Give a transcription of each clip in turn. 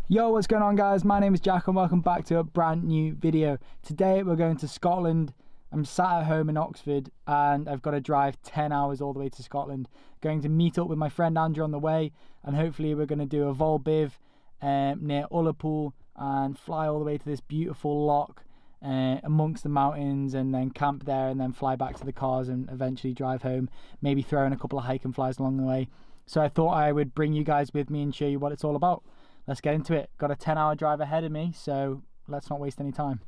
Yo, what's going on guys? My name is Jack and welcome back to a brand new video. Today we're going to Scotland. I'm sat at home in Oxford and I've got to drive 10 hours all the way to Scotland. Going to meet up with my friend Andrew on the way, and hopefully we're going to do a Vol-biv near Ullapool and fly all the way to this beautiful loch amongst the mountains, and then camp there and then fly back to the cars and eventually drive home, maybe throw in a couple of hike and flies along the way. So I thought I would bring you guys with me and show you what it's all about. Let's get into it. Got a 10-hour drive ahead of me, so let's not waste any time.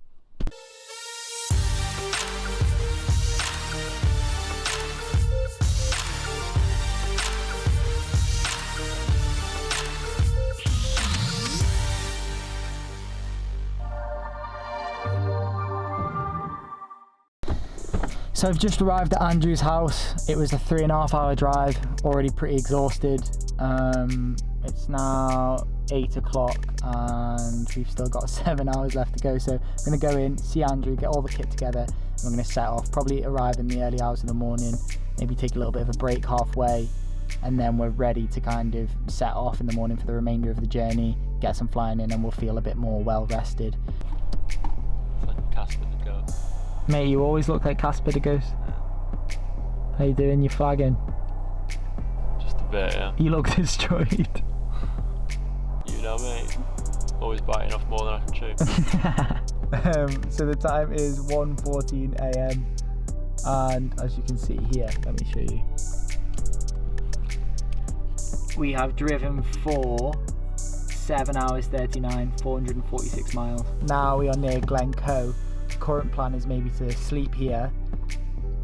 So I've just arrived at Andrew's house. It was a 3.5 hour drive, already pretty exhausted. It's now 8 o'clock and we've still got 7 hours left to go. So I'm gonna go in, see Andrew, get all the kit together, and I'm gonna set off, probably arrive in the early hours of the morning, maybe take a little bit of a break halfway, and then we're ready to kind of set off in the morning for the remainder of the journey, get some flying in, and we'll feel a bit more well rested. It's like Casper the Ghost. Mate, you always look like Casper the Ghost. How you doing? You flagging? Just a bit, yeah. You look destroyed. You know me, always biting off more than I can chew. So the time is 1:14 AM, and as you can see here, let me show you. We have driven for 7 hours 39, 446 miles. Now we are near Glencoe. Current plan is maybe to sleep here,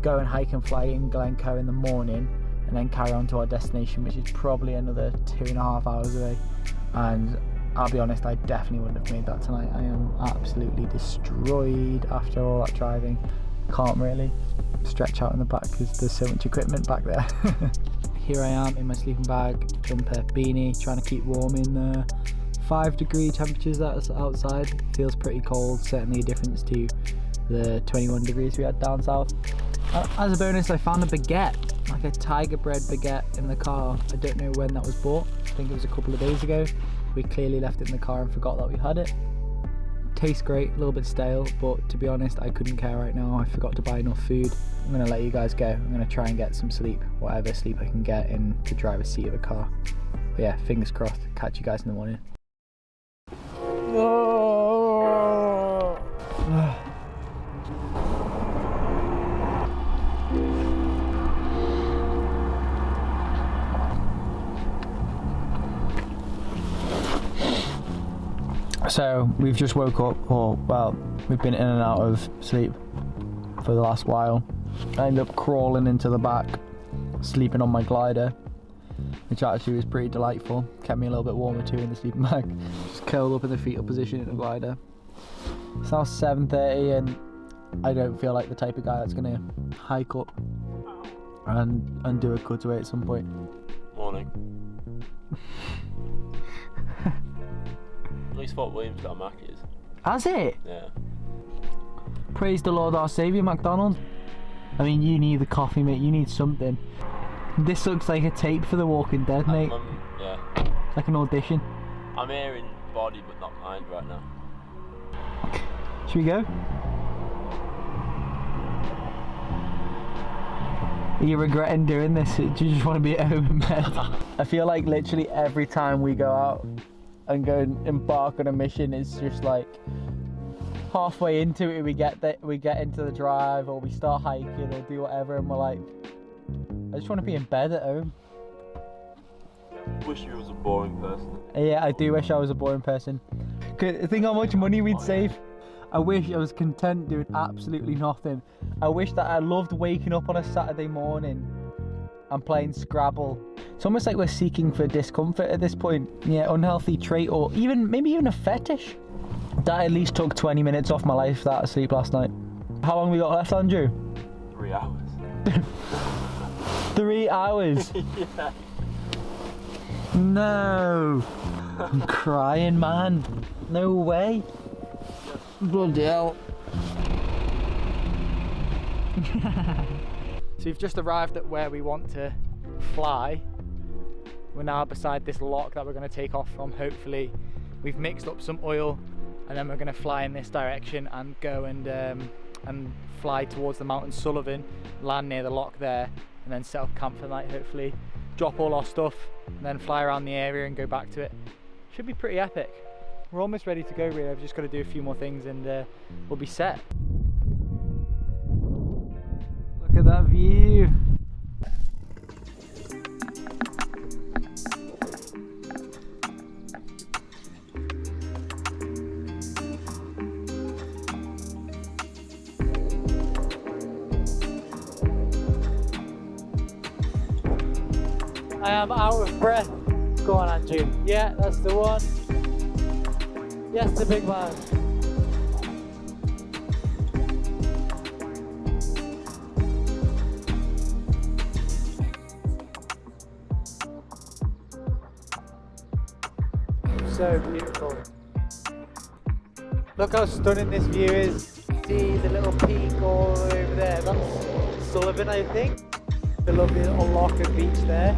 go and hike and fly in Glencoe in the morning, and then carry on to our destination, which is probably another 2.5 hours away. And I'll be honest, I definitely wouldn't have made that tonight. I am absolutely destroyed after all that driving. Can't really stretch out in the back because there's so much equipment back there. Here I am in my sleeping bag, jumper, beanie, trying to keep warm in the 5-degree temperatures that's outside. Feels pretty cold, certainly a difference to the 21 degrees we had down south. As a bonus, I found a baguette, like a tiger bread baguette in the car. I don't know when that was bought. I think it was a couple of days ago. We clearly left it in the car and forgot that we had it. Tastes great, a little bit stale, but to be honest, I couldn't care right now. I forgot to buy enough food. I'm gonna let you guys go. I'm gonna try and get some sleep, whatever sleep I can get in the driver's seat of a car. But yeah, fingers crossed. Catch you guys in the morning. So we've just woke up, or well, we've been in and out of sleep for the last while. I ended up crawling into the back, sleeping on my glider, which actually was pretty delightful. Kept me a little bit warmer too in the sleeping bag. Just curled up in the fetal position in the glider. It's now 7:30 and I don't feel like the type of guy that's gonna hike up and do a cutaway at some point. Morning. At least Fort William's got a Mackey's. Has it? Yeah. Praise the Lord our Saviour, McDonald. I mean, you need the coffee, mate. You need something. This looks like a tape for The Walking Dead, mate. Yeah. Like an audition. I'm here in body but not mind right now. Should we go? Are you regretting doing this? Do you just want to be at home in bed? I feel like literally every time we go out and go and embark on a mission, it's just like halfway into it we get into the drive, or we start hiking or do whatever, and we're like, I just want to be in bed at home. Wish you was a boring person. Yeah, I do wish I was a boring person. Think how much money we'd save. I wish I was content doing absolutely nothing. I wish that I loved waking up on a Saturday morning and playing Scrabble. It's almost like we're seeking for discomfort at this point. Yeah, unhealthy trait, or maybe even a fetish. That at least took 20 minutes off my life, that asleep last night. How long we got left, Andrew? 3 hours. 3 hours? Yeah. No. I'm crying, man. No way. Bloody hell. So we've just arrived at where we want to fly. We're now beside this lock that we're going to take off from, hopefully We've mixed up some oil, and then we're going to fly in this direction and go and fly towards the Mountain Sullivan, land near the lock there, and then set up camp for the night, hopefully. Drop all our stuff, and then fly around the area and go back to it. Should be pretty epic. We're almost ready to go really, I've just got to do a few more things and we'll be set. Look at that view! I am out of breath. Go on, Andrew. Yeah, that's the one. Yes, the big man. So beautiful. Look how stunning this view is. See the little peak all the way over there. That's Sullivan, I think. The lovely little lock of beach there.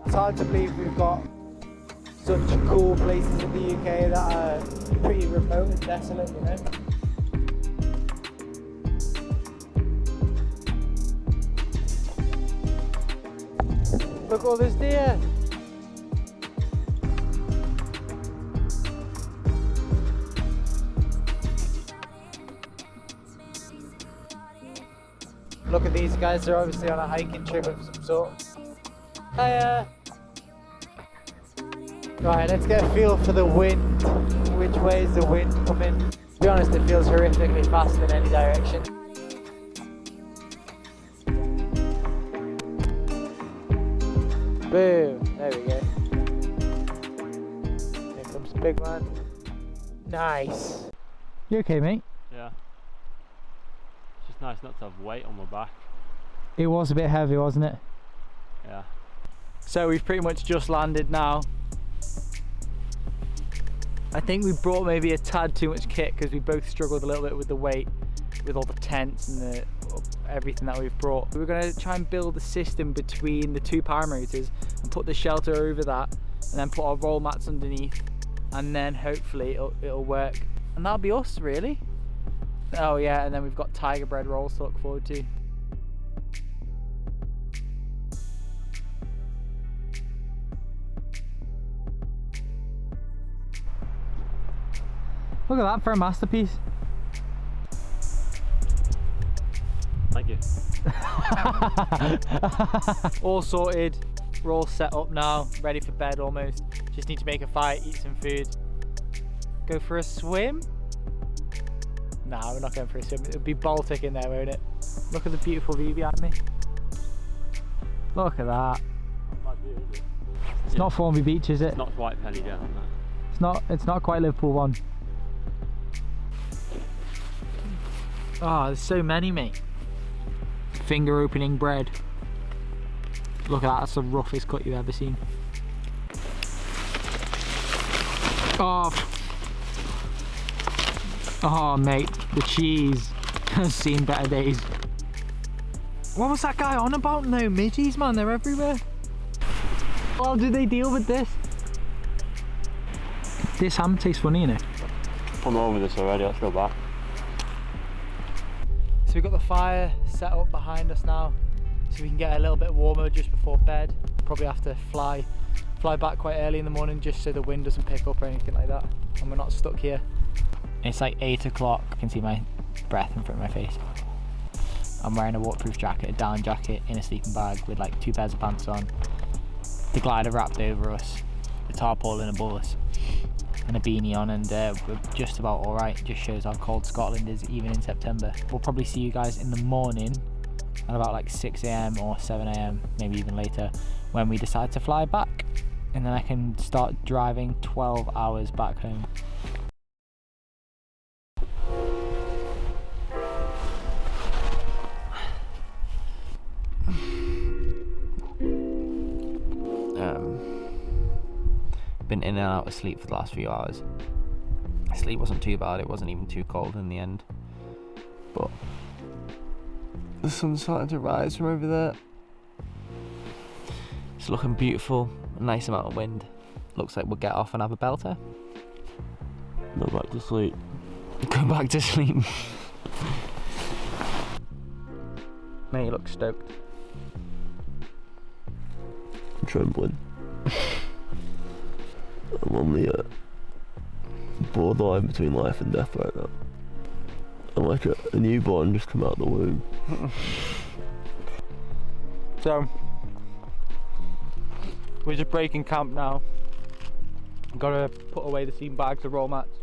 It's hard to believe we've got such cool places in the UK that are pretty remote and desolate, you know. Look at all this deer! Look at these guys, they're obviously on a hiking trip of some sort. Hiya! Right, let's get a feel for the wind. Which way is the wind coming? To be honest, it feels horrifically fast in any direction. Boom! There we go. Here comes the big one. Nice! You okay, mate? Yeah. It's just nice not to have weight on my back. It was a bit heavy, wasn't it? Yeah. So we've pretty much just landed now. I think we brought maybe a tad too much kit because we both struggled a little bit with the weight, with all the tents and everything that we've brought. We're going to try and build a system between the two paramotors and put the shelter over that, and then put our roll mats underneath, and then hopefully it'll work. And that'll be us really. Oh yeah, and then we've got tiger bread rolls to look forward to. Look at that for a masterpiece. Thank you. All sorted, we're all set up now, ready for bed almost. Just need to make a fire, eat some food. Go for a swim? Nah, we're not going for a swim. It'll be Baltic in there, won't it? Look at the beautiful view behind me. Look at that. It's not Formby Beach, is it? It's not quite Penny Down, no. It's not quite Liverpool one. Oh, there's so many, mate. Finger opening bread. Look at that, that's the roughest cut you've ever seen. Oh mate, the cheese has seen better days. What was that guy on about? No, midges, man, they're everywhere. How do they deal with this? This ham tastes funny, you know. I'm over this already, let's go back. So we've got the fire set up behind us now, so we can get a little bit warmer just before bed. Probably have to fly back quite early in the morning just so the wind doesn't pick up or anything like that, and we're not stuck here. It's like 8 o'clock, I can see my breath in front of my face. I'm wearing a waterproof jacket, a down jacket in a sleeping bag with like 2 pairs of pants on, the glider wrapped over us, the tarpaulin above us, and a beanie on, and we're just about alright. It just shows how cold Scotland is even in September. We'll probably see you guys in the morning at about like 6 AM or 7 AM, maybe even later, when we decide to fly back, and then I can start driving 12 hours back home. Been in and out of sleep for the last few hours. Sleep wasn't too bad, it wasn't even too cold in the end, but the sun's starting to rise from over there. It's looking beautiful, a nice amount of wind. Looks like we'll get off and have a belter. to sleep. Go back to sleep. Mate, you look stoked. I'm trembling. I'm on the borderline between life and death right now. I'm like a newborn just come out of the womb. So, we're just breaking camp now. Gotta put away the seam bags, the roll mats.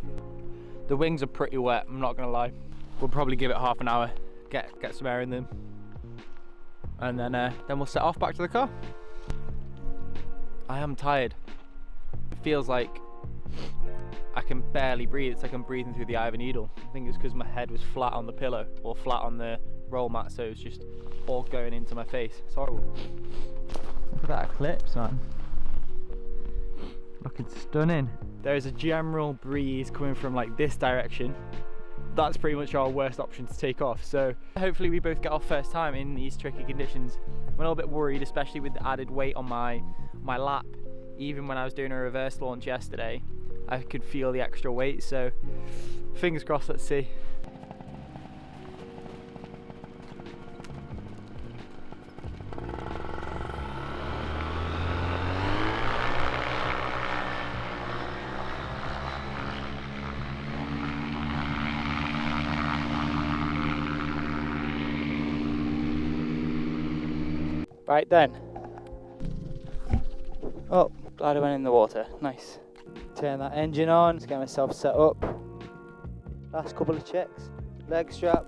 The wings are pretty wet, I'm not gonna lie. We'll probably give it half an hour, get some air in them. And then we'll set off back to the car. I am tired. It feels like I can barely breathe. It's like I'm breathing through the eye of a needle. I think it's because my head was flat on the pillow or flat on the roll mat, so it's just all going into my face. It's horrible. Look at that eclipse, man. Looking stunning. There's a general breeze coming from like this direction. That's pretty much our worst option to take off. So hopefully we both get off first time in these tricky conditions. I'm a little bit worried, especially with the added weight on my lap. Even when I was doing a reverse launch yesterday, I could feel the extra weight, so fingers crossed, let's see. Right then. Oh, glad I went in the water. Nice. Turn that engine on, let's get myself set up. Last couple of checks. Leg strap,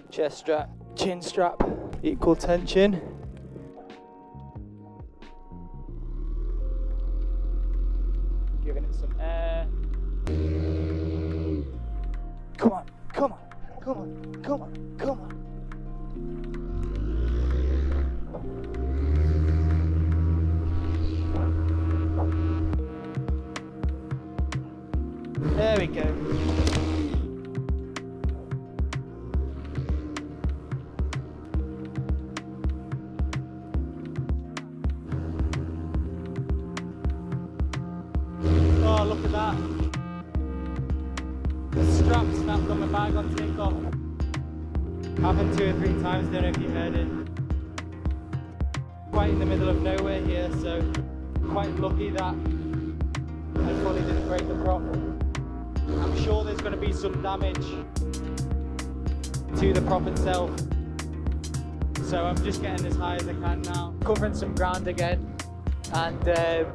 chest strap, chin strap, equal tension. Giving it some air. Come on, come on, come on, come on, come on. There we go. Oh, look at that. The strap snapped on my bag on takeoff. Happened 2 or 3 times, don't know if you heard it. Quite in the middle of nowhere here, so quite lucky that I fully didn't break the prop. I'm sure there's going to be some damage to the prop itself, so I'm just getting as high as I can now. Covering some ground again, and I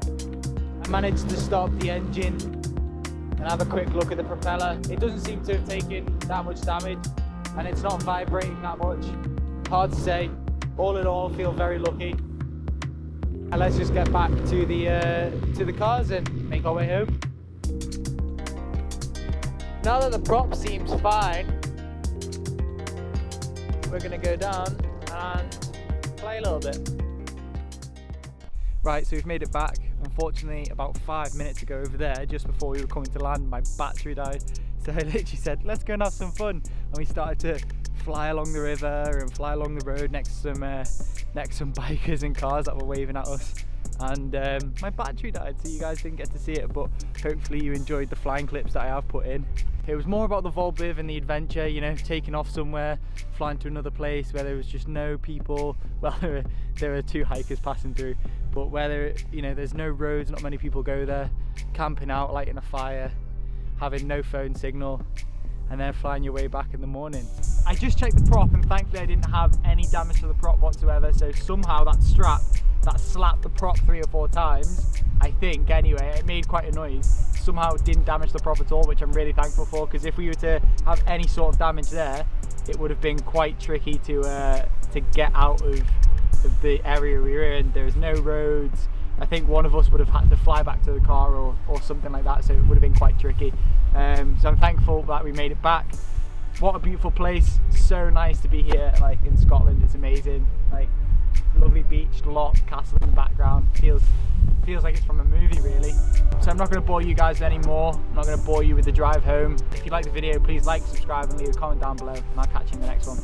managed to stop the engine and have a quick look at the propeller. It doesn't seem to have taken that much damage, and it's not vibrating that much. Hard to say. All in all, feel very lucky. And let's just get back to the cars and make our way home. Now that the prop seems fine, we're going to go down and play a little bit. Right, so we've made it back. Unfortunately, about 5 minutes ago over there, just before we were coming to land, my battery died. So I literally said, let's go and have some fun. And we started to fly along the river and fly along the road next to some bikers and cars that were waving at us. And my battery died, so you guys didn't get to see it, but hopefully you enjoyed the flying clips that I have put in. It was more about the Vol-biv and the adventure, you know, taking off somewhere, flying to another place where there was just no people. Well, there were 2 hikers passing through, but where there's no roads, not many people go there, camping out, lighting a fire, having no phone signal, and then flying your way back in the morning. I just checked the prop, and thankfully I didn't have any damage to the prop whatsoever, so somehow that strap that slapped the prop 3 or 4 times, I think anyway, it made quite a noise, somehow didn't damage the prop at all, which I'm really thankful for, because if we were to have any sort of damage there, it would have been quite tricky to get out of the area we were in. There's no roads. I think one of us would have had to fly back to the car or something like that, so it would have been quite tricky. So I'm thankful that we made it back. What a beautiful place, so nice to be here, like in Scotland. It's amazing, like lovely beach, loch, castle in the background, feels like it's from a movie really. So I'm not going to bore you guys anymore. I'm not going to bore you with the drive home. If you like the video, please like, subscribe and leave a comment down below, and I'll catch you in the next one.